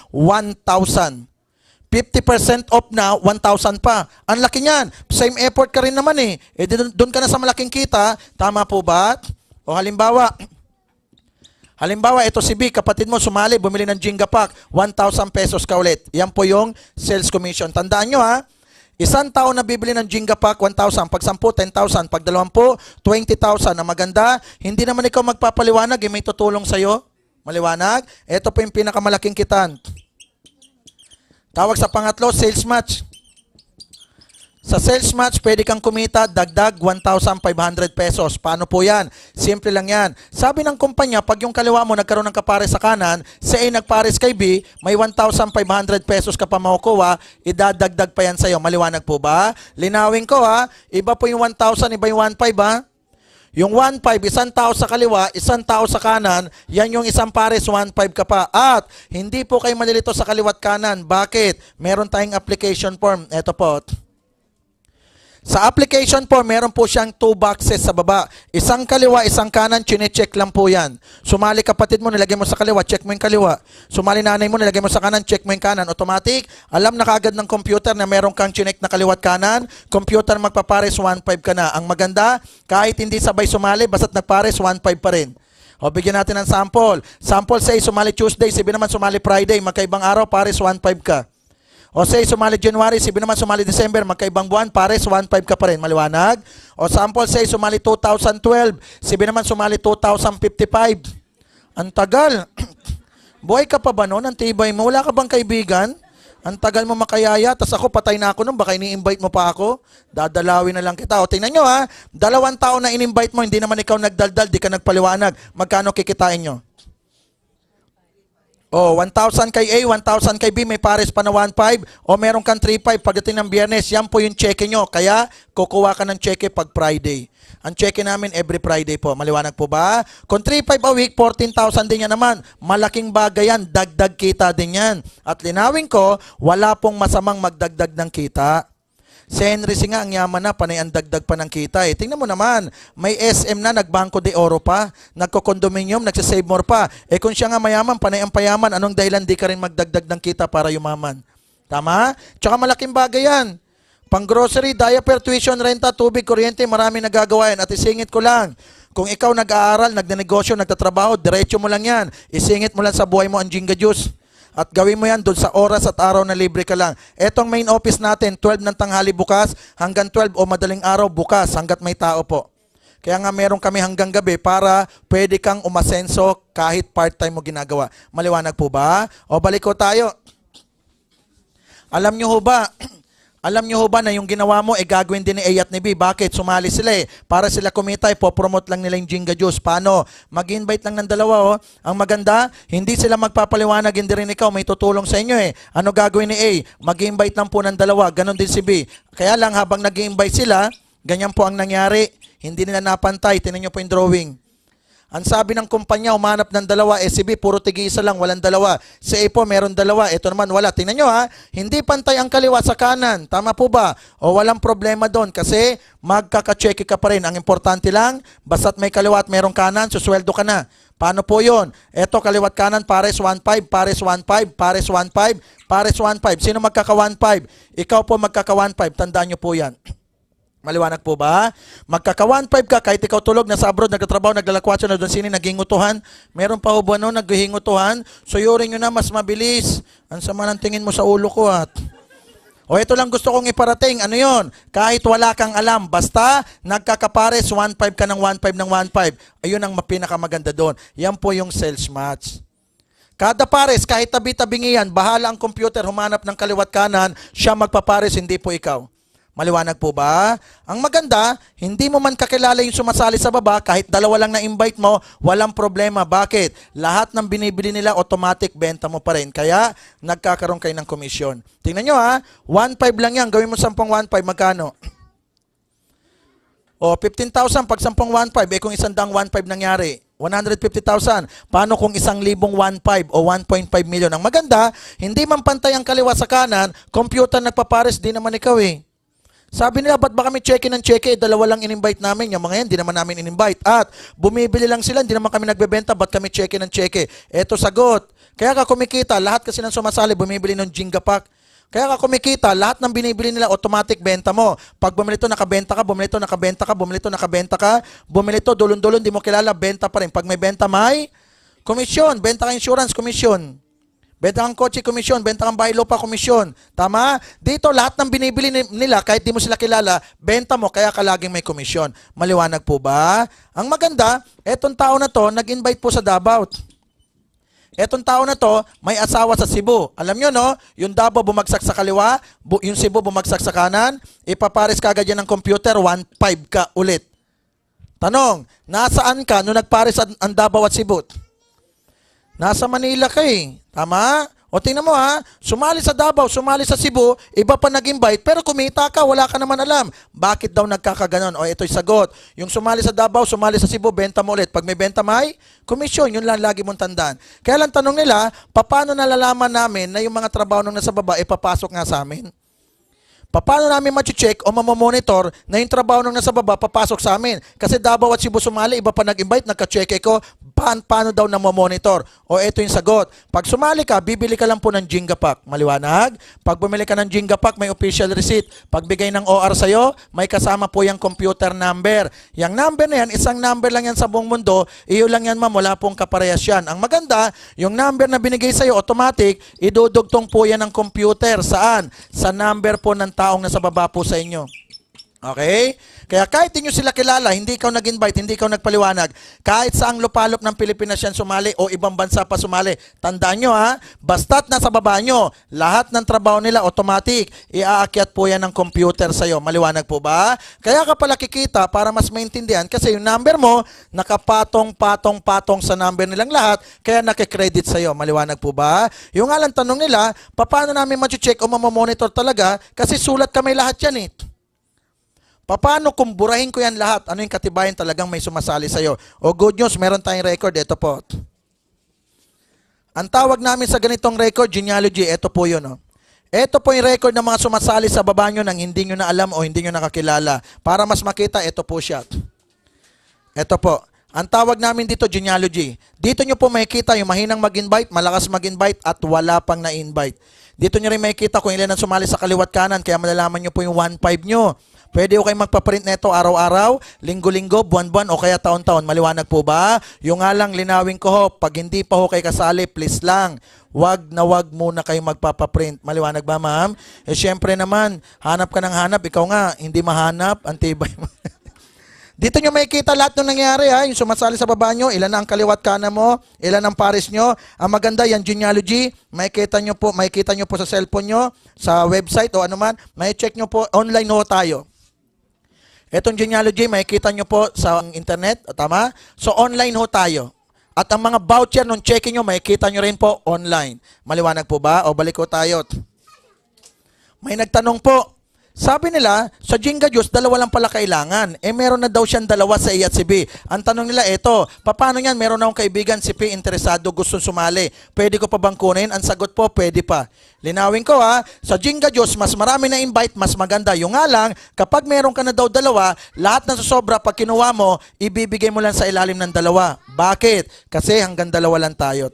1,000. 50% off na, 1,000 pa. Ang laki niyan. Same effort ka rin naman eh. Doon ka na sa malaking kita. Tama po ba? O halimbawa, ito si B, kapatid mo sumali, bumili ng Jenga pack, 1,000 pesos ka ulit. Yan po yung sales commission. Tandaan nyo ha, isang tao na bibili ng Jenga pack, 1,000. Pag 10, 10,000. Pag 20, 20,000. Ang maganda, hindi naman ikaw magpapaliwanag, may tutulong sa'yo. Maliwanag? Ito po yung pinakamalaking kitan. Tawag sa pangatlo, sales match. Sa sales match, pwede kang kumita, dagdag 1,500 pesos. Paano po yan? Simple lang yan. Sabi ng kumpanya, pag yung kaliwa mo nagkaroon ng kapares sa kanan, si A nagpares kay B, may 1,500 pesos ka pa makukuha, idadagdag pa yan sa'yo. Maliwanag po ba? Linawin ko ha, iba po yung 1,000, iba yung 1,500 ha. Yung 1,500, isang tao sa kaliwa, isang tao sa kanan, yan yung isang pares, 1,500 ka pa. At hindi po kayo malilito sa kaliwat kanan. Bakit? Meron tayong application form. Ito po. Sa application form, meron po siyang 2 boxes sa baba. Isang kaliwa, isang kanan, chine-check lang po yan. Sumali kapatid mo, nilagay mo sa kaliwa, check mo yung kaliwa. Sumali nanay mo, nilagay mo sa kanan, check mo yung kanan. Automatic, alam na kagad ng computer na meron kang chinek na kaliwat kanan, computer magpapares, 1,500 ka na. Ang maganda, kahit hindi sabay sumali, basta't nagpares, 1,500 pa rin. O bigyan natin ng sample. Sample say, sumali Tuesday, sabi naman sumali Friday, magkaibang araw, pares 1,500 ka. O say, sumali January, sabi naman sumali December, magkaibang buwan, pares 1,500 ka pa rin. Maliwanag? O sample say, sumali 2012, sabi naman sumali 2055. Ang tagal. Buhay ka pa ba noon? Ang tibay mo. Wala ka bang kaibigan? Ang tagal mo makayaya, tas ako patay na ako nun, baka ini-invite mo pa ako, dadalawin na lang kita. O tingnan nyo ha, 2 taon na in-invite mo, hindi naman ikaw nagdaldal, di ka nagpaliwanag. Magkano kikitain nyo? O, 1,000 kay A, 1,000 kay B, may pares pa na 1,500, o meron kang 3,500 pagdating ng Biyernes, yan po yung cheque nyo. Kaya, kukuha ka ng cheque pag Friday. Ang cheque namin every Friday po. Maliwanag po ba? Kung 3,500 a week, 14,000 din yan naman. Malaking bagay yan. Dagdag kita din yan. At linawin ko, wala pong masamang magdagdag ng kita. Si Henry C nga, ang yaman na, panay ang dagdag pa ng kita eh. Tingnan mo naman, may SM na, nagbangko de oro pa, nagko-condominium, nagsasave more pa. Eh kung siya nga mayaman, panay ang payaman, anong dahilan di ka rin magdagdag ng kita para yumaman? Tama? Tsaka malaking bagay yan. Pang grocery, diaper, tuition, renta, tubig, kuryente, marami nagagawa yan. At isingit ko lang, kung ikaw nag-aaral, nagdenegosyo, nagtatrabaho, diretso mo lang yan. Isingit mo lang sa buhay mo ang Jenga Juice. At gawin mo yan doon sa oras at araw na libre ka lang. Etong main office natin, 12 ng tanghali bukas, hanggang 12 o madaling araw bukas, hanggat may tao po. Kaya nga meron kami hanggang gabi para pwede kang umasenso kahit part-time mo ginagawa. Maliwanag po ba? O balik ko tayo. Alam nyo ho ba na yung ginawa mo gagawin din ni A at ni B? Bakit? Sumali sila eh. Para sila kumita, ipopromote lang nila yung Jenga Juice. Paano? Mag-invite lang ng dalawa oh. Ang maganda, hindi sila magpapaliwanag, hindi rin ikaw, may tutulong sa inyo eh. Ano gagawin ni A? Mag-invite lang po ng dalawa. Ganon din si B. Kaya lang habang nag-invite sila, ganyan po ang nangyari. Hindi nila napantay. Tinan nyo po yung drawing. Ang sabi ng kumpanya, umanap ng dalawa, si B, puro tig-isa lang, walang dalawa. Si A po, meron dalawa, ito naman wala. Tingnan nyo ha, hindi pantay ang kaliwa sa kanan. Tama po ba? O walang problema doon kasi magkaka-check ka pa rin. Ang importante lang, basta't may kaliwa at merong kanan, susweldo ka na. Paano po yun? Ito, kaliwat kanan, pares 1,500, pares 1,500, pares 1,500, pares 1,500. Sino magkaka 1,500? Ikaw po magkaka 1,500. Tandaan nyo po yan. Maliwanag po ba? Magkaka 1,500 ka, kahit ikaw tulog, nasa abroad, nagtatrabaho, naglalakwatso, na doon sini, naghingutuhan. Meron pa ho ba no, naghingutuhan? Suyurin nyo na, mas mabilis. Ang sama ng tingin mo sa ulo ko at... O ito lang gusto kong iparating, ano yon? Kahit wala kang alam, basta nagkakapares, 1,500 ka ng 1,500 ng 1,500. Ayun ang pinakamaganda doon. Yan po yung sales match. Kada pares, kahit tabi-tabingi yan, bahala ang computer, humanap ng kaliwat kanan, siya magpapares, hindi po ikaw. Maliwanag po ba? Ang maganda, hindi mo man kakilala yung sumasali sa baba, kahit dalawa lang na invite mo, walang problema. Bakit? Lahat ng binibili nila, automatic benta mo pa rin. Kaya, nagkakaroon kayo ng komisyon. Tingnan nyo ha, 1,500 lang yan. Gawin mo 10 1,500, magkano? O, 15,000 pag 10 1,500, kung 100 1,500 nangyari, 150,000. Paano kung 1,000 1,500 o 1.5 million? Ang maganda, hindi man pantay ang kaliwa sa kanan, computer nagpapares, di naman ikaw eh. Sabi nila, ba't ba kami check-in ng check-in? Dalawa lang in-invite namin. Yung mga yan, di naman namin in-invite. At bumibili lang sila, hindi naman kami nagbebenta, ba't kami check-in ng check-in? Eto sagot. Kaya ka kumikita, lahat kasi ng sumasali, bumibili ng Jenga pack. Kaya ka kumikita, lahat ng binibili nila, automatic benta mo. Pag bumili ito, nakabenta ka, bumili ito, nakabenta ka, bumili ito, nakabenta ka, bumili ito, dulon-dulon, di mo kilala, benta pa rin. Pag may benta, may komisyon. Benta ka insurance, komisyon. Benta kang kotse, komisyon. Benta kang bahay lupa, komisyon. Tama? Dito, lahat ng binibili nila, kahit di mo sila kilala, benta mo, kaya ka laging may komisyon. Maliwanag po ba? Ang maganda, etong tao na to, nag-invite po sa Davao. Etong tao na to, may asawa sa Cebu. Alam nyo, no? Yung Davao bumagsak sa kaliwa, yung Cebu bumagsak sa kanan, ipapares ka agad yan ng computer, 1.5 ka ulit. Tanong, nasaan ka nung nagpares ang Davao at Cebu? Nasa Manila ka eh. Tama? O tingnan mo ha, sumali sa Davao, sumali sa Cebu, iba pa nag-invite, pero kumita ka, wala ka naman alam. Bakit daw nagkakaganon? O ito'y sagot. Yung sumali sa Davao, sumali sa Cebu, benta mo ulit. Pag may benta may komisyon, yun lang lagi mong tandaan. Kaya lang tanong nila, paano nalalaman namin na yung mga trabaho nung nasa baba, papasok nga sa amin? Paano namin ma-check o mamamonitor na yung trabaho nung nasa baba papasok sa amin? Kasi Davao at Cebu sumali, iba pa nag-invite, nagka-check ko, paano daw na mamonitor? O eto yung sagot. Pag sumali ka, bibili ka lang po ng Jenga pack. Maliwanag? Pag bumili ka ng Jenga pack, may official receipt. Pag bigay ng OR sa'yo, may kasama po yung computer number. Yung number na yan, isang number lang yan sa buong mundo, iyo lang yan ma'am, wala pong kaparehas yan. Ang maganda, yung number na binigay sa'yo, automatic, idudugtong po yan ng computer. Saan? Sa number po ng taong nasa baba po sa inyo. Okay? Kaya kahit hindi nyo sila kilala, hindi ikaw nag-invite, hindi ikaw nagpaliwanag, kahit saang lupalop ng Pilipinas yan sumali o ibang bansa pa sumali, tandaan nyo ha, basta't nasa baba nyo, lahat ng trabaho nila automatic, iaakyat po yan ng computer sa'yo. Maliwanag po ba? Kaya ka pala kikita para mas maintindihan kasi yung number mo, nakapatong-patong-patong sa number nilang lahat, kaya nakikredit sa'yo. Maliwanag po ba? Yung nga lang tanong nila, paano namin ma-check o mamamonitor talaga kasi sulat kami lahat yan eh. Paano kung burahin ko yan lahat? Ano yung katibayan talagang may sumasali sa'yo? O good news, meron tayong record. Ito po. Ang tawag namin sa ganitong record, genealogy. Ito po yun. Oh. Ito po yung record ng mga sumasali sa baba nyo nang hindi nyo na alam o hindi nyo nakakilala. Para mas makita, ito po siya. Ito po. Ang tawag namin dito, genealogy. Dito nyo po makikita yung mahinang mag-invite, malakas mag-invite, at wala pang na-invite. Dito nyo rin makikita kung ilan ang sumali sa kaliwat kanan, kaya malalaman nyo po yung 1.5 nyo. Pwede ko kayo magpaprint na ito araw-araw, linggo-linggo, buwan-buwan o kaya taon-taon. Maliwanag po ba? Yung nga lang, linawin ko ho, pag hindi pa ho kayo kasali, please lang, wag muna kayo magpapaprint. Maliwanag ba ma'am? Eh syempre naman, hanap ka ng hanap, ikaw nga, hindi mahanap, antibay mo. Dito nyo makikita lahat ng nangyari ha, yung sumasali sa baba nyo, ilan ang kaliwat kanan mo, ilan ang pares nyo. Ang maganda yan, genealogy, makikita nyo po sa cellphone nyo, sa website o anuman, may check nyo po, online ho tayo. Etong genealogy, makikita nyo po sa internet, tama? So online ho tayo. At ang mga voucher nung checking nyo, makikita nyo rin po online. Maliwanag po ba? O balik ko tayo. May nagtanong po, sabi nila, sa Jenga Juice, dalawa lang pala kailangan. Eh, meron na daw siyang dalawa sa A at si B. Ang tanong nila, eto, paano yan? Meron na akong kaibigan, si P, interesado, gusto sumali. Pwede ko pa bang kunin? Ang sagot po, pwede pa. Linawin ko ha, sa Jenga Juice, mas marami na invite, mas maganda. Yung nga lang, kapag meron ka na daw dalawa, lahat na susobra, pag kinuha mo, ibibigay mo lang sa ilalim ng dalawa. Bakit? Kasi hanggang dalawa lang tayo.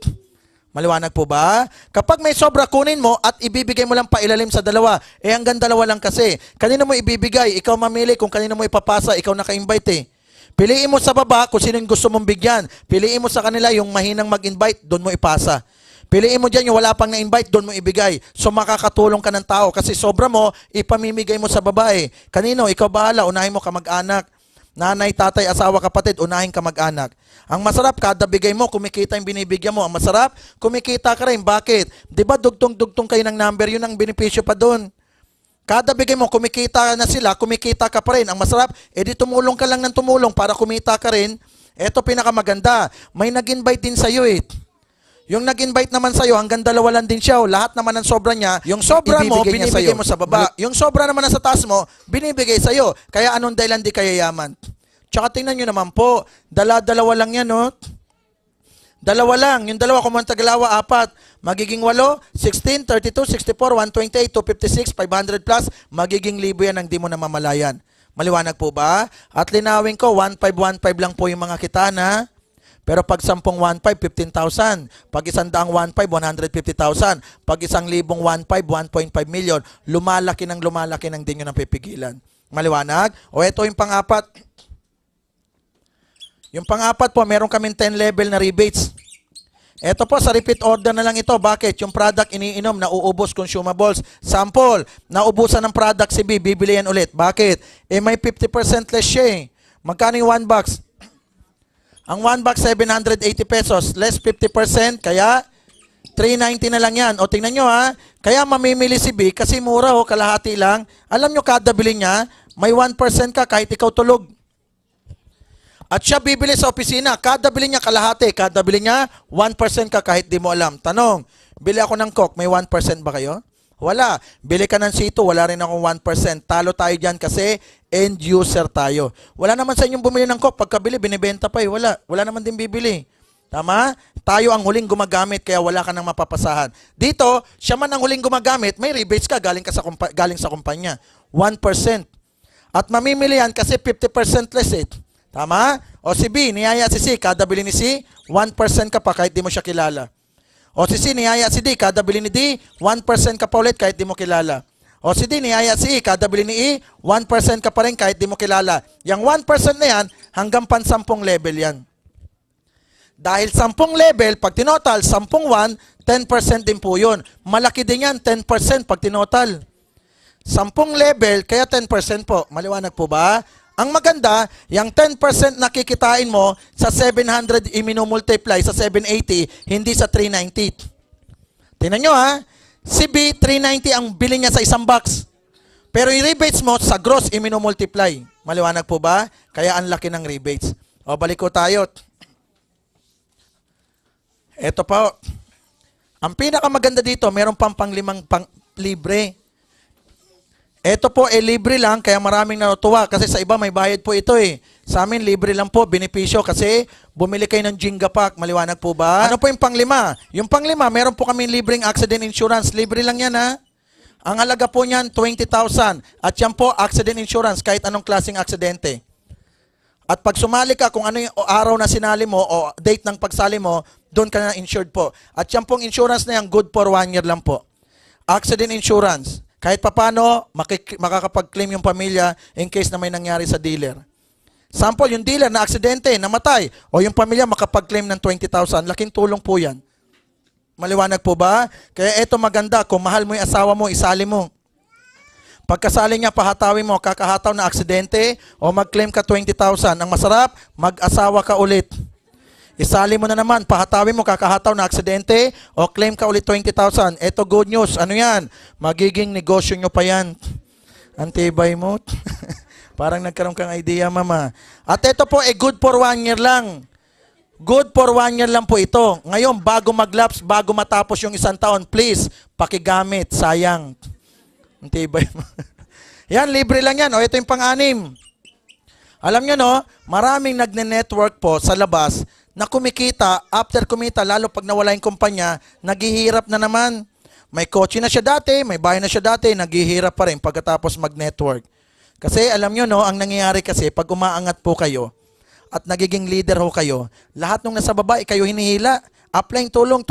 Maliwanag po ba? Kapag may sobra, kunin mo at ibibigay mo lang pailalim sa dalawa. Eh hanggang dalawa lang kasi. Kanino mo ibibigay? Ikaw mamili kung kanino mo ipapasa. Ikaw naka-invite eh. Piliin mo sa baba kung sino yung gusto mong bigyan. Piliin mo sa kanila yung mahinang mag-invite, doon mo ipasa. Piliin mo dyan yung wala pang na-invite, doon mo ibigay. So makakatulong ka ng tao kasi sobra mo, ipamimigay mo sa babae. Kanino? Ikaw bahala, unahin mo kamag-anak. Nanay, tatay, asawa, kapatid, unahin ka mag-anak. Ang masarap, kada bigay mo, kumikita yung binibigyan mo. Ang masarap, kumikita ka rin. Bakit? Di ba dugtong-dugtong kayo ng number, yun ang benepisyo pa doon. Kada bigay mo, kumikita na sila, kumikita ka pa rin. Ang masarap, edi tumulong ka lang ng tumulong para kumita ka rin. Eto pinakamaganda, may nag-invite din sa'yo eh. Yung nag-invite naman sa'yo, hanggang dalawa lang din siya. Lahat naman ng sobra niya, yung sobra mo, binibigay mo sa baba. Yung sobra naman sa taas mo, binibigay sa'yo. Kaya anong dahilan di kaya yaman? Tsaka tingnan nyo naman po, dalawa lang yan, no? Dalawa lang. Yung dalawa, kung tagalawa, 4. Magiging 8, 16, 32, 64, 128, 256, 500 plus. Magiging 1,000 yan ang di mo namamalayan. Maliwanag po ba? At linawin ko, 1,515 lang po yung mga kita na Pero pag 10 1.5, 15,000. Pag 100 1.5, 150,000. Pag 1,000 1.5, 1.5 million. Lumalaki ng di nyo napipigilan. Maliwanag? O ito yung pang-apat. Yung pang-apat po, meron kaming 10 level na rebates. Ito po, sa repeat order na lang ito. Bakit? Yung product iniinom, nauubos consumables. Sample, naubusan ng product si B, bibili yan ulit. Bakit? May 50% less siya eh. Magkano yung 1 box? Ang 1 box, 780 pesos. Less 50%, kaya 390 na lang yan. O tingnan nyo ha, kaya mamimili si B kasi mura o kalahati lang. Alam nyo, kada bili niya, may 1% ka kahit ikaw tulog. At siya bibili sa opisina, kada bili niya kalahati, kada bili niya 1% ka kahit di mo alam. Tanong, bili ako ng Coke, may 1% ba kayo? Wala. Bili ka ng C2, wala rin akong 1%. Talo tayo dyan kasi end user tayo. Wala naman sa inyong bumili ng Coke, pagkabili, binibenta pa eh. Wala. Wala naman din bibili. Tama? Tayo ang huling gumagamit kaya wala ka nang mapapasahan. Dito, siya man ang huling gumagamit, may rebates ka galing sa kumpanya. 1%. At mamimili yan kasi 50% less eh. Tama? O si B, niyaya si C, kada bili ni C, 1% ka pa kahit di mo siya kilala. O si C, niyaya si D, kada bili ni D, 1% ka pa ulit kahit di mo kilala. O si D, niyaya si E, kada bili ni E, 1% ka pa rin kahit di mo kilala. Yang 1% na yan, hanggang pan 10 level yan. Dahil 10 level, pag tinotal, 10 1, 10% din po yun. Malaki din yan, 10% pag tinotal. 10 level, kaya 10% po. Maliwanag po ba? Ang maganda, yung 10% na kikitain mo sa 700 i-multiply sa 780, hindi sa 390. Tingnan nyo ha, si B, 390 ang bili niya sa isang box. Pero yung rebates mo sa gross i-multiply. Maliwanag po ba? Kaya ang laki ng rebates. O balik ko tayo. Ito pa. Ang pinakamaganda dito, meron pang panglimang libre. Ito po libre lang kaya maraming natutuwa kasi sa iba may bayad po ito eh. Sa amin libre lang po, benepisyo kasi bumili kayo ng Jenga pack, maliwanag po ba? Ano po yung panglima? Yung panglima, meron po kami libreng accident insurance. Libre lang yan ha. Ang halaga po niyan 20,000 at yan po accident insurance kahit anong klaseng aksidente. At pag sumali ka kung ano yung araw na sinali mo o date ng pagsali mo, doon ka na insured po. At yan pong insurance na yan good for 1 year lang po. Accident insurance. Kahit papano, makakapag-claim yung pamilya in case na may nangyari sa dealer. Sample, yung dealer na aksidente, namatay, o yung pamilya makapag-claim ng 20,000, laking tulong po yan. Maliwanag po ba? Kaya ito maganda, kung mahal mo yung asawa mo, isali mo. Pagkasali niya, pahatawin mo, kakahataw na aksidente, o mag-claim ka 20,000. Ang masarap, mag-asawa ka ulit. Isali mo na naman, pahatawin mo, kakahataw na aksidente, o claim ka ulit 20,000. Ito good news. Ano yan? Magiging negosyo nyo pa yan. Antibay mo. Parang nagkaroon kang idea, mama. At ito po, good for 1 year lang. Good for 1 year lang po ito. Ngayon, bago mag-lapse, bago matapos yung 1 taon, please, pakigamit. Sayang. Antibay mo. Yan, libre lang yan. O, ito yung pang-anim. Alam nyo, no? Maraming nagne-network po sa labas na kumikita, after kumita, lalo pag nawala yung kumpanya, naghihirap na naman. May kotse na siya dati, may bahay na siya dati, naghihirap pa rin pagkatapos mag-network. Kasi alam nyo, no, ang nangyayari kasi, pag umaangat po kayo, at nagiging leader ho kayo, lahat nung nasa baba, kayo hinihila. Applying tulong.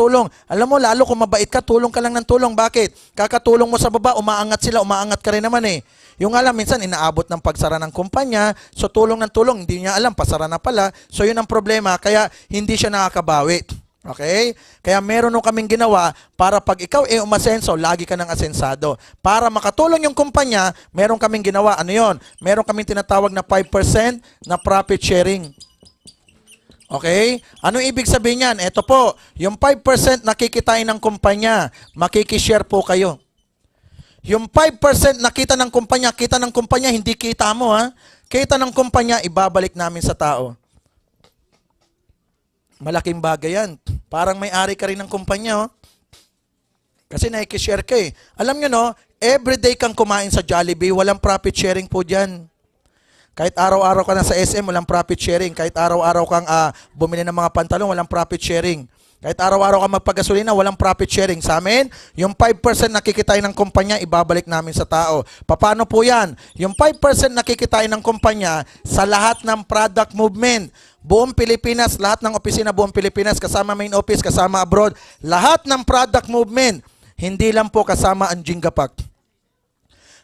Alam mo, lalo kung mabait ka, tulong ka lang ng tulong. Bakit? Kakatulong mo sa baba, umaangat sila, umaangat ka rin naman eh. Yung alam, minsan inaabot ng pagsara ng kumpanya, so tulong ng tulong, hindi niya alam, pasara na pala. So yun ang problema, kaya hindi siya nakakabawi. Okay? Kaya meron nung kaming ginawa para pag ikaw umasenso, lagi ka ng asensado. Para makatulong yung kumpanya, meron kaming ginawa. Ano yun? Meron kaming tinatawag na 5% na profit sharing. Okay? Ano ibig sabihin yan? Ito po, yung 5% nakikitain ng kumpanya, makikishare po kayo. Yung 5% nakita ng kumpanya, hindi kita mo ha. Kita ng kumpanya, ibabalik namin sa tao. Malaking bagay yan. Parang may-ari ka rin ng kumpanya. Oh. Kasi nakikishare ka eh. Alam nyo no, everyday kang kumain sa Jollibee, walang profit sharing po dyan. Kahit araw-araw ka na sa SM, walang profit sharing. Kahit araw-araw kang bumili ng mga pantalon, walang profit sharing. Kahit araw-araw ka magpagasolina, walang profit sharing. Sa amin, yung 5% nakikitain ng kumpanya, ibabalik namin sa tao. Paano po yan? Yung 5% nakikitain ng kumpanya sa lahat ng product movement. Buong Pilipinas, lahat ng opisina buong Pilipinas, kasama main office, kasama abroad, lahat ng product movement. Hindi lang po kasama ang Jingapak.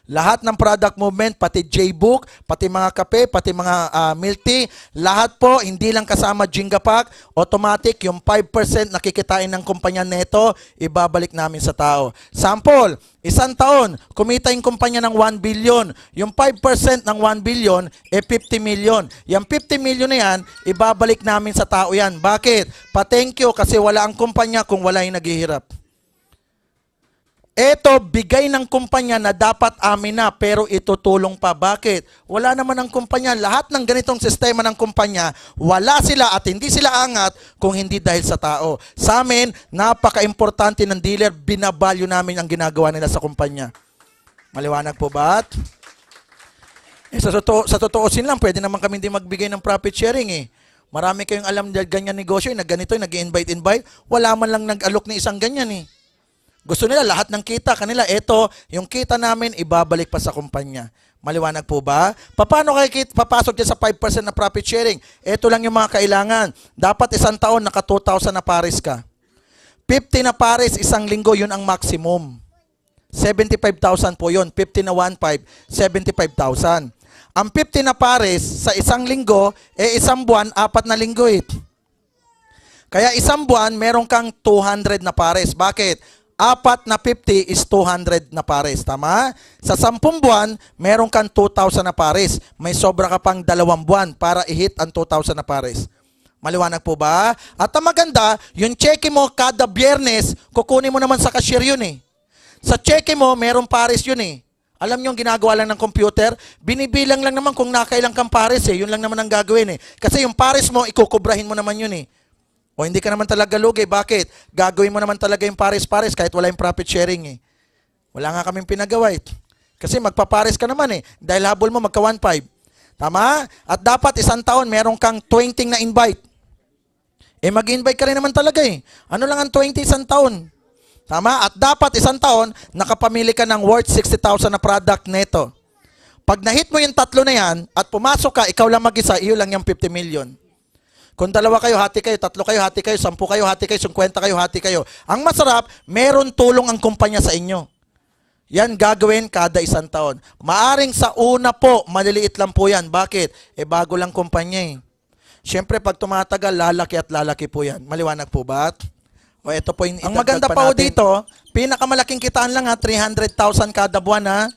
Lahat ng product movement, pati J-Book, pati mga kape, pati mga milk tea, lahat po, hindi lang kasama Jingapak, automatic, yung 5% nakikitain ng kumpanya neto, ibabalik namin sa tao. Sample, isang taon, kumita yung kumpanya ng 1 billion. Yung 5% ng 1 billion, 50 million. Yung 50 million na yan, ibabalik namin sa tao yan. Bakit? Pa-thank you kasi wala ang kumpanya kung wala yung naghihirap. Ito, bigay ng kumpanya na dapat amin na pero itutulong pa. Bakit? Wala naman ang kumpanya. Lahat ng ganitong sistema ng kumpanya, wala sila at hindi sila angat kung hindi dahil sa tao. Sa amin, napaka-importante ng dealer, binabalyo namin ang ginagawa nila sa kumpanya. Maliwanag po ba? Sa totoosin lang, pwede naman kami hindi magbigay ng profit sharing eh. Marami kayong alam na ganyan negosyo, na ganito, nag-invite. Wala man lang nag-alok ni isang ganyan eh. Gusto nila lahat ng kita kanila. Ito, yung kita namin, ibabalik pa sa kumpanya. Maliwanag po ba? Paano kayo papasok dyan sa 5% na profit sharing? Ito lang yung mga kailangan. Dapat isang taon, naka 2,000 na pares ka. 50 na pares, isang linggo, yun ang maximum. 75,000 po yun. 50 na 1,500, 75,000. Ang 50 na pares sa isang linggo, isang buwan, 4 na linggo eh. Kaya isang buwan, meron kang 200 na pares. Bakit? 4 na 50 is 200 na pares. Tama? Sa 10 buwan, meron kang 2,000 na pares. May sobra ka pang 2 buwan para i-hit ang 2,000 na pares. Maliwanag po ba? At ang maganda, yung cheque mo kada biyernes, kukunin mo naman sa cashier yun eh. Sa cheque mo, merong pares yun eh. Alam nyo, ginagawa lang ng computer, binibilang lang naman kung nakailang kang pares eh. Yun lang naman ang gagawin eh. Kasi yung pares mo, ikukubrahin mo naman yun eh. O hindi ka naman talaga lugi. Bakit? Gagawin mo naman talaga yung pares-pares kahit wala yung profit sharing eh. Wala nga kaming pinagawa eh. Kasi magpapares ka naman eh. Dahil habol mo magka 1,500. Tama? At dapat isang taon meron kang 20 na invite. Mag-invite ka rin naman talaga eh. Ano lang ang 20 isang taon? Tama? At dapat isang taon nakapamili ka ng worth 60,000 na product neto. Pag na-hit mo yung 3 na yan at pumasok ka, ikaw lang mag-isa, iyo lang yung 50 million. Kung 2 kayo, hati kayo, 3 kayo, hati kayo, 10 kayo, hati kayo, 50 kayo, hati kayo. Ang masarap, meron tulong ang kumpanya sa inyo. Yan gagawin kada isang taon. Maaring sa una po, maliliit lang po yan. Bakit? Bago lang kumpanya eh. Siyempre, pag tumatagal, lalaki at lalaki po yan. Maliwanag po ba? O ito po yung ang maganda pa po dito, pinakamalaking kitaan lang 300,000 kada buwan ha.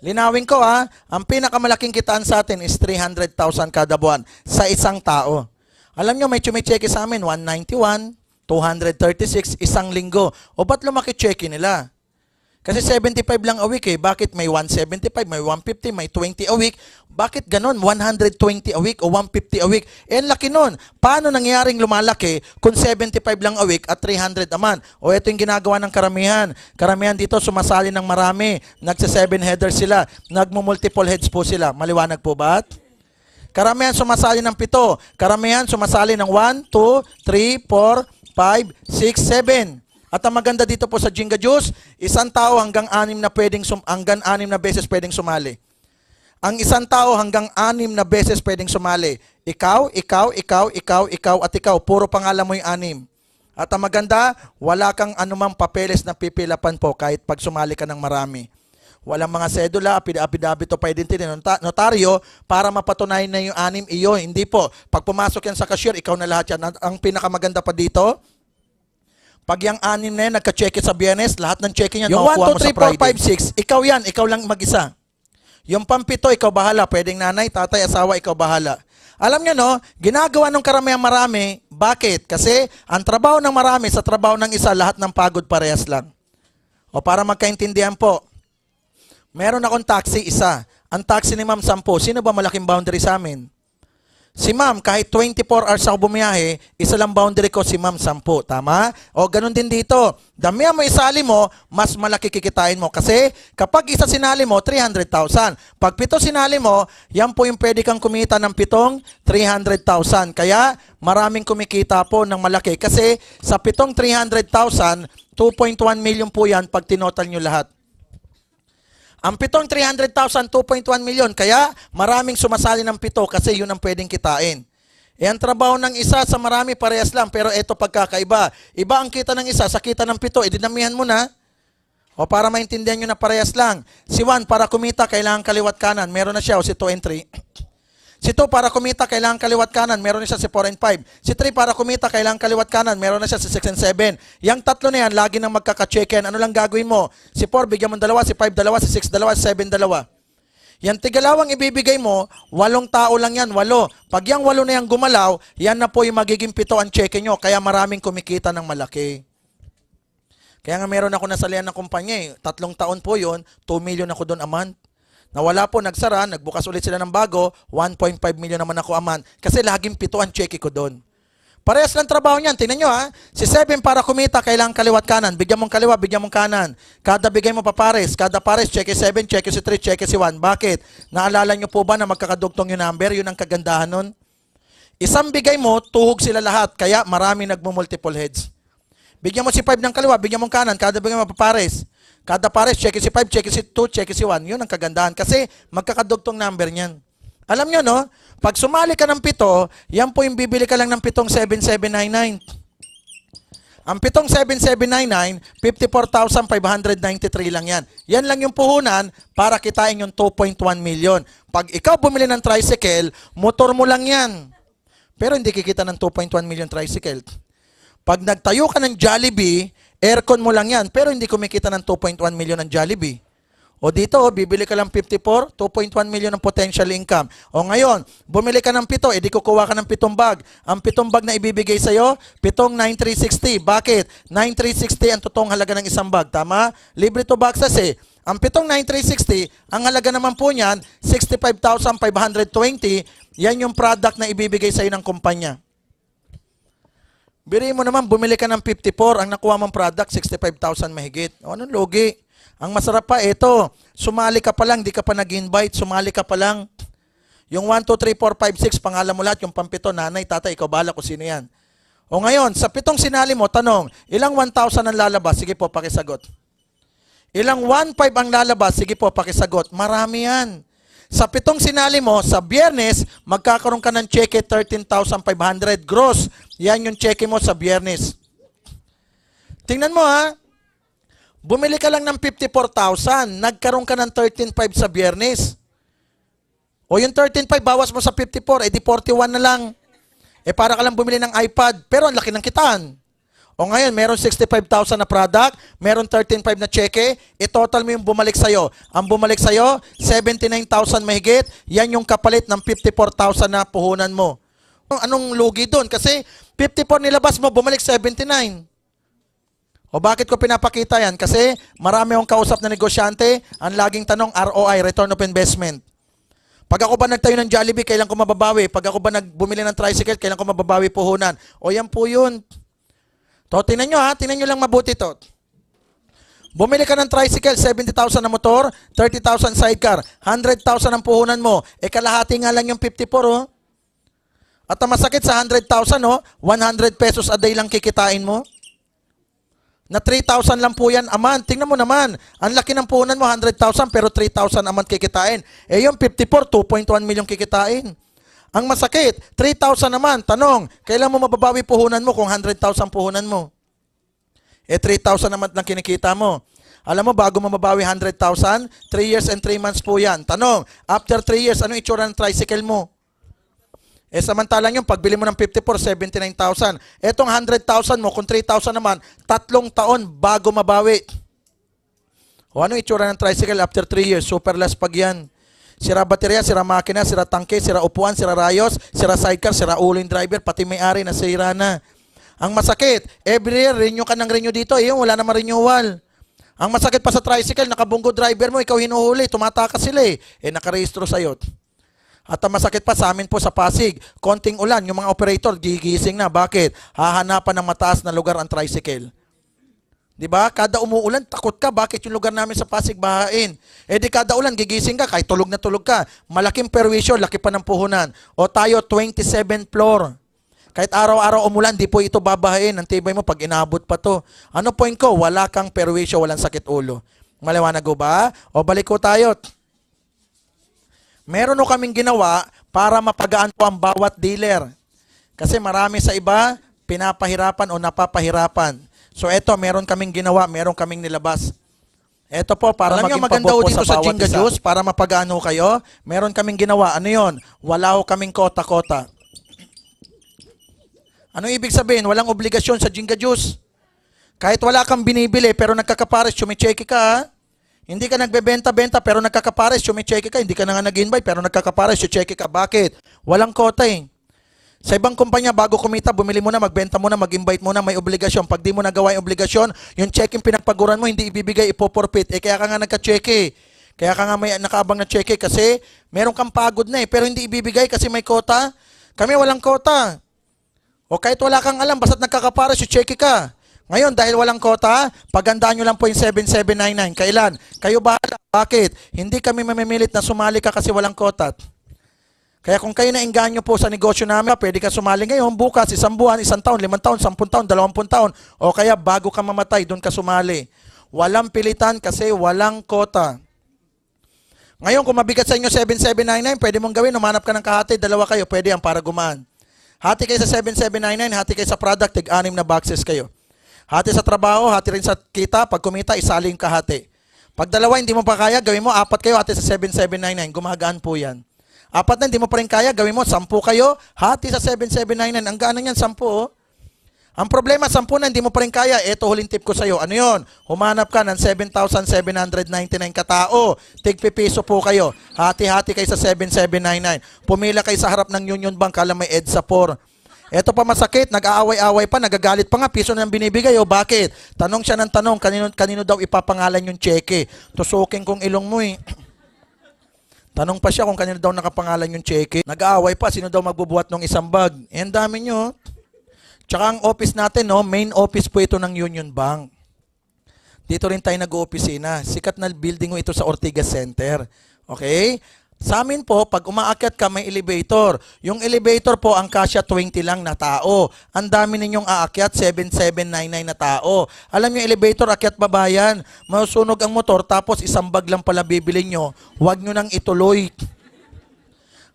Linawin ko ang pinakamalaking kitaan sa atin is 300,000 kada buwan sa isang tao. Alam nyo, may chumicheke sa amin, 191, 236, isang linggo. O ba't lumaki cheque nila? Kasi 75 lang a week eh. Bakit may 175, may 150, may 20 a week? Bakit ganon? 120 a week o 150 a week? Ang laki nun. Paano nangyaring lumalaki kung 75 lang a week at 300 a month? O ito yung ginagawa ng karamihan. Karamihan dito sumasali ng marami. Nagsa 7 headers sila. Nagmo-multiple heads po sila. Maliwanag po ba? Karamihan sumasali ng 7. Karamihan sumasali ng 1, 2, 3, 4, 5, 6, 7. At ang maganda dito po sa Jinga Juice, isang tao hanggang 6 na beses pwedeng sumali. Ang isang tao hanggang 6 na beses pwedeng sumali. Ikaw, at ikaw. Puro pangalan mo yung 6. At ang maganda, wala kang anumang papeles na pipilapan po kahit pag sumali ka ng marami. Walang mga sedula, apidabit o identity ng notaryo para mapatunayan na yung 6 iyo. Hindi po. Pag pumasok yan sa cashier, ikaw na lahat yan. Ang pinakamaganda pa dito, pag yung 6 na yan, nagka-check sa Biyernes, lahat ng check niya, yung 1, 2, 3, 4, 5, 6, ikaw yan, ikaw lang mag-isa. Yung pang-7, ikaw bahala. Pwedeng nanay, tatay, asawa, ikaw bahala. Alam niyo no, ginagawa ng karamihan marami. Bakit? Kasi ang trabaho ng marami sa trabaho ng isa, lahat ng pagod parehas lang. O para magkaintindihan po, meron akong taxi, isa. Ang taxi ni Ma'am 10. Sino ba malaking boundary sa amin? Si ma'am, kahit 24 hours ako bumiyahe, isa lang boundary ko, si ma'am 10. Tama? O ganun din dito. Damihan mo isali mo, mas malaki kikitain mo. Kasi kapag isa sinali mo, 300,000. Pag 7 sinali mo, yan po yung pwede kang kumita ng 7, 300,000. Kaya maraming kumikita po ng malaki. Kasi sa 7 300,000, 2.1 million po yan pag tinotal nyo lahat. Ang 7 300,000, 2.1 million. Kaya maraming sumasali ng 7 kasi yun ang pwedeng kitain. E ang trabaho ng isa sa marami parehas lang, pero ito pagkakaiba. Iba ang kita ng isa sa kita ng 7, dinamihan mo na. O para maintindihan nyo na parehas lang. Si 1 para kumita, kailangan kaliwat kanan. Meron na siya, o si 2 and 3. Si 2 para kumita, kailangan kaliwat kanan. Meron na siya si 4 and 5. Si 3 para kumita, kailangan kaliwat kanan. Meron na siya si 6 and 7. Yang tatlo na yan, lagi nang magkaka-checken. Ano lang gagawin mo? Si 4, bigyan mo 2. Si 5, 2. Si 6, 2. Si 7, 2. Yan tigalawang ibibigay mo, 8 tao lang yan, 8. Pag yung 8 na yan gumalaw, yan na po yung magiging 7 ang cheque nyo. Kaya maraming kumikita ng malaki. Kaya nga meron ako nasalihan ng kumpanya. 3 taon po yun, 2 million ako doon a month. Nawala po, nagsara, nagbukas ulit sila ng bago, 1.5 million naman ako a month. Kasi laging 7 ang cheque ko doon. Parehas lang trabaho niyan. Tingnan nyo ha. Si 7 para kumita, kailangan kaliwat kanan. Bigyan mong kaliwa, bigyan mong kanan. Kada bigay mo pa pares. Kada pares, cheque 7, cheque si 3, cheque si 1. Bakit? Naalala nyo po ba na magkakadugtong yung number? Yun ang kagandahan nun. Isang bigay mo, tuhog sila lahat. Kaya marami nagmo-multiple heads. Bigyan mo si 5 ng kaliwa, bigyan mong kanan. Kada bigay mo pa pares. Kada pares, cheque si 5, cheque si 2, cheque si 1. Yun ang kagandahan. Kasi magkakadugtong number niyan. Alam nyo, no? Pag sumali ka ng 7, yan po yung bibili ka lang ng 7,799. Ang 7,799, 54,593 lang yan. Yan lang yung puhunan para kitain yung 2.1 million. Pag ikaw bumili ng tricycle, motor mo lang yan. Pero hindi kikita ng 2.1 million tricycle. Pag nagtayo ka ng Jollibee, aircon mo lang yan, pero hindi kumikita ng 2.1 million ng Jollibee. O dito, bibili ka lang 54, 2.1 million ang potential income. O ngayon, bumili ka ng 7, edi kukuha ka ng 7 bag. Ang 7 bag na ibibigay sa'yo, 7 9,360. Bakit? 9,360 ang totoong halaga ng isang bag. Tama? Libre to boxes eh. Ang 7 9,360, ang halaga naman po niyan, 65,520. Yan yung product na ibibigay sa'yo ng kumpanya. Biri mo naman, bumili ka ng 54, ang nakuha mong product, 65,000 mahigit. O, anong logi? Ang masarap pa, ito, sumali ka pa lang, di ka pa nag-invite, sumali ka pa lang. Yung 1, 2, 3, 4, 5, 6, pangalan mo lahat, yung pampito, nanay, tatay, ikaw bahala kung sino yan. O ngayon, sa 7 sinali mo, tanong, ilang 1,000 ang lalabas? Sige po, pakisagot. Ilang 1,500 ang lalabas? Sige po, pakisagot. Marami yan. Sa 7 sinali mo, sa Biyernes, magkakaroon ka ng cheque 13,500 gross. Yan yung cheque mo sa Biyernes. Tingnan mo ha. Bumili ka lang ng 54,000. Nagkaroon ka ng 13,500 sa Biyernes. O yung 13,500, bawas mo sa 54, edi 41 na lang. Eh para ka lang bumili ng iPad, pero ang laki ng kitaan. O ngayon, meron 65,000 na product, meron 13,500 na cheque, i-total mo yung bumalik sa'yo. Ang bumalik sa'yo, 79,000 mahigit, yan yung kapalit ng 54,000 na puhunan mo. Anong lugi doon? Kasi 54 nilabas mo, bumalik 79. O bakit ko pinapakita yan? Kasi marami akong kausap na negosyante, ang laging tanong ROI, Return of Investment. Pag ako ba nagtayo ng Jollibee, kailan ko mababawi? Pag ako ba bumili ng tricycle, kailan ko mababawi puhunan? O yan po yun. To, tingnan nyo ha, tingnan nyo lang mabuti to. Bumili ka ng tricycle, 70,000 na motor, 30,000 sidecar, 100,000 ang puhunan mo. E kalahati nga lang yung 54 oh. At ang masakit sa 100,000 oh, 100 pesos a day lang kikitain mo. Na 3,000 lang po yan a month. Tingnan mo naman, ang laki ng puhunan mo, 100,000 pero 3,000 a month kikitain. Eh yung 54, 2.1 million kikitain. Ang masakit, 3,000 naman. Tanong, kailan mo mababawi puhunan mo kung 100,000 puhunan mo? Eh 3,000 naman lang kinikita mo. Alam mo, bago mo mabawi 100,000, 3 years and 3 months po yan. Tanong, after 3 years, anong itsura ng tricycle mo? Eh samantalang yung pagbili mo ng 54, 79,000. Etong 100,000 mo, kung 3,000 naman, 3 taon bago mabawi. O anong itsura ng tricycle after 3 years? Super less pag yan. Sira baterya, sira makina, sira tangke, sira upuan, sira rayos, sira sidecar, sira ulo yung driver, pati may-ari na sira na. Ang masakit, every year, renew ka ng renew dito, wala naman renewal. Ang masakit pa sa tricycle, nakabunggo driver mo, ikaw hinuhuli, tumatakas sila eh nakarehistro sa'yo. At ang masakit pa sa amin po sa Pasig, konting ulan, yung mga operator gigising na. Bakit? Hahanapan ng mataas na lugar ang tricycle. 'Di ba? Kada umuulan, takot ka. Bakit yung lugar namin sa Pasig bahain? Eh di kada ulan, gigising ka, kahit tulog na tulog ka. Malaking perwisyo, laki pa ng puhunan. O tayo, 27th floor. Kahit araw-araw umulan, di po ito babahain. Ang tibay mo pag inabot pa to. Ano point ko? Wala kang perwisyo, walang sakit ulo. Maliwanag ko ba? O balik ko tayo. Meron o kaming ginawa para mapagaan po ang bawat dealer. Kasi marami sa iba, pinapahirapan o napapahirapan. So eto, meron kaming ginawa, meron kaming nilabas. Eto po, para maging maganda po dito sa Jinga Juice, para mapagaan ho kayo, meron kaming ginawa. Ano yon? Wala ho kaming kota-kota. Ano ibig sabihin? Walang obligasyon sa Jinga Juice. Kahit wala kang binibili pero nagkakapares, chumicheki ka ha? Hindi ka nagbebenta-benta pero nagkakapares, chumicheki ka. Hindi ka na nga nag-invite pero nagkakapares, chumicheki ka. Bakit? Walang kota eh. Sa ibang kumpanya, bago kumita, bumili mo na, magbenta mo na, mag-invite mo na, may obligasyon. Pag di mo nagawa yung obligasyon, yung checking pinagpaguran mo, hindi ibibigay, ipoporpit. Eh kaya ka nga nagka-checke. Kaya ka nga may nakaabang na checke kasi meron kang pagod na eh. Pero hindi ibibigay kasi may kota. Kami walang kota. O kahit wala kang alam, basta't nagkakapares, chumicheki ka. Ngayon, dahil walang kota, pagandaan nyo lang po yung 7799. Kailan? Kayo bahala. Bakit? Hindi kami mamimilit na sumali ka kasi walang kota. Kaya kung kayo nainganyo po sa negosyo namin, pwede ka sumali ngayon, bukas, 1 buwan, 1 taon, 5 taon, 10 taon, 20 taon, o kaya bago ka mamatay, doon ka sumali. Walang pilitan kasi walang kota. Ngayon, kung mabigat sa inyo 7799, pwede mong gawin, umanap ka ng kahati, 2 kayo, pwede yan para gumaan. Hati kayo sa 7799, hati kayo sa product, tig-6 na boxes kayo. Hati sa trabaho, hati rin sa kita. Pag kumita, isali yung kahati. Pag 2, hindi mo pa kaya, gawin mo 4 kayo, hati sa 7799. Gumagaan po yan. 4 na, hindi mo pa rin kaya, gawin mo 10 kayo, hati sa 7799. Ang gaano yan, 10 oh. Ang problema, 10 na, hindi mo pa rin kaya. Ito, huling tip ko sa'yo. Ano yon? Humanap ka ng 7,799 katao. Tig-pipiso po kayo. Hati-hati kayo sa 7799. Pumila kayo sa harap ng Union Bank, kala may EDSA 4. Eto pa masakit, nag-aaway-aaway pa, nagagalit pa nga, piso na ang binibigay. O bakit? Tanong siya ng tanong, kanino daw ipapangalan yung cheque? Tusukin kong ilong mo eh. Tanong pa siya kung kanino daw nakapangalan yung cheque. Nag-aaway pa, sino daw magbubuhat ng isang bag? Eh, ang dami nyo. Tsaka ang office natin, no, main office po ito ng Union Bank. Dito rin tayo nag-oopisina. Sikat na building mo ito sa Ortigas Center. Okay? Sa amin po, pag umaakyat ka, may elevator. Yung elevator po, ang kasya 20 lang na tao. Ang dami ninyong aakyat, 7799 na tao. Alam nyo, elevator, akyat babayan. Masusunog ang motor, tapos isang bag lang pala bibili nyo. Huwag nyo nang ituloy.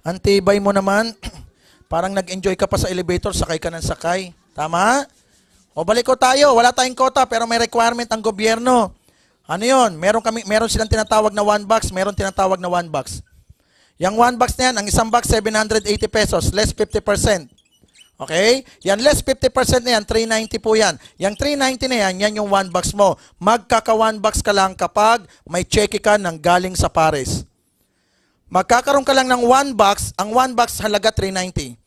Antibay mo naman. Parang nag-enjoy ka pa sa elevator, sakay ka ng sakay. Tama? O balik ko tayo, wala tayong kota, pero may requirement ang gobyerno. Ano yun? Meron silang tinatawag na 1 box, meron tinatawag na 1 box. Yung 1 box na yan, ang isang box, 780 pesos, less 50%. Okay? Yan, less 50% na yan, 390 po yan. Yung 390 na yan, yan yung 1 box mo. Magkaka 1 box ka lang kapag may cheque ka ng galing sa pares. Magkakaroon ka lang ng 1 box, ang 1 box halaga 390.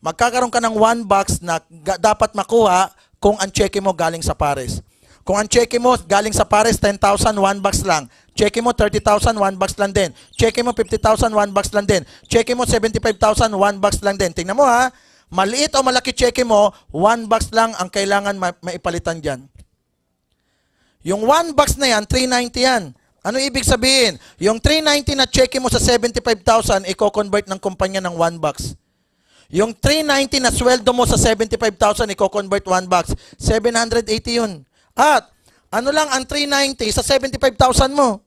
Magkakaroon ka ng 1 box na dapat makuha kung ang cheque mo galing sa pares. Kung ang cheque mo galing sa pares, 10,000, 1 box lang. Cheque mo 30,000, 1 box lang din. Cheque mo 50,000, 1 box lang din. Cheque mo 75,000, 1 box lang din. Tingnan mo ha, maliit o malaki cheque mo, 1 box lang ang kailangan maipalitan dyan. Yung 1 box na yan, 390 yan. Ano ibig sabihin? Yung 390 na cheque mo sa 75,000, i-convert ng kumpanya ng 1 box. Yung 390 na sweldo mo sa 75,000, i-convert 1 box. 780 yun. At ano lang ang 390 sa 75,000 mo?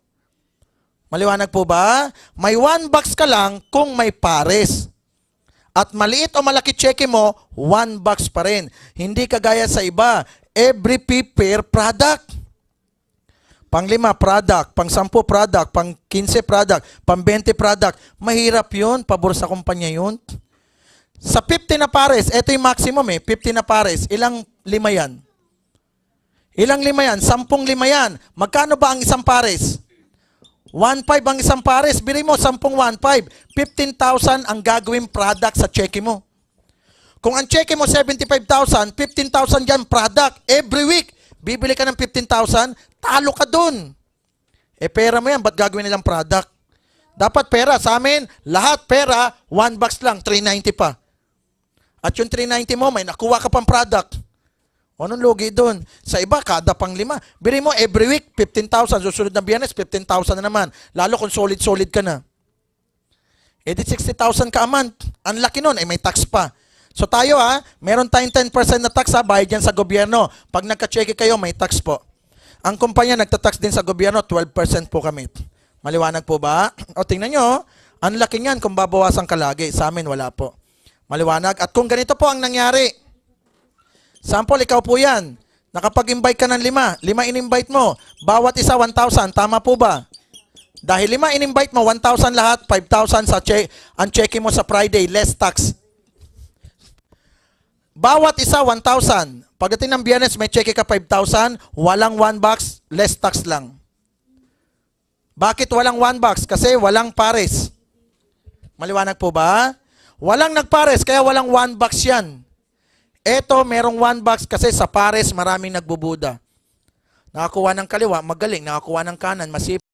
Maliwanag po ba? May 1 box ka lang kung may pares. At maliit o malaki cheque mo, 1 box pa rin. Hindi kagaya sa iba. Every per product. Pang 5 product, pang 10 product, pang 15 product, pang 20 product. Mahirap yun, pabor sa kumpanya yun. Sa 50 na pares, ito yung maximum eh, 50 na pares, ilang 5 yan? Ilang 5 yan? 10 5 yan. Magkano ba ang isang pares? 1.5 ang isang pares. Bili mo, 10 1.5. 15,000 ang gagawin product sa cheque mo. Kung ang cheque mo 75,000, 15,000 yan product. Every week, bibili ka ng 15,000, talo ka dun. Eh pera mo yan, ba't gagawin nilang product? Dapat pera. Sa amin, lahat pera, 1 box lang, 390 pa. At yung 390 mo, may nakuha ka pang product. O, anong lugi doon? Sa iba, kada pang 5. Bili mo, every week, 15,000. Susunod na Biyernes, 15,000 na naman. Lalo kung solid-solid ka na. Eh, di 60,000 ka a month. Ang laki nun, eh, may tax pa. So tayo meron tayong 10% na tax bayad yan sa gobyerno. Pag nagka-cheque kayo, may tax po. Ang kumpanya nagtatax din sa gobyerno, 12% po kami. Maliwanag po ba? O tingnan nyo, ang laki niyan kung babawasan ka lagi. Sa amin, wala po. Maliwanag. At kung ganito po ang nangyari, sample, ikaw po yan. Nakapag-invite ka ng 5. 5 in-invite mo. Bawat isa 1,000. Tama po ba? Dahil 5 in-invite mo, 1,000 lahat, 5,000 sa ang cheque mo sa Friday, less tax. Bawat isa 1,000. Pagdating ng Biyernes, may cheque ka 5,000, walang 1 box, less tax lang. Bakit walang 1 box? Kasi walang pares. Maliwanag po ba? Walang nagpares, kaya walang 1 box yan. Eto, merong 1 box kasi sa pares maraming nagbubuda. Nakakuha ng kaliwa, magaling. Nakakuha ng kanan, masipag.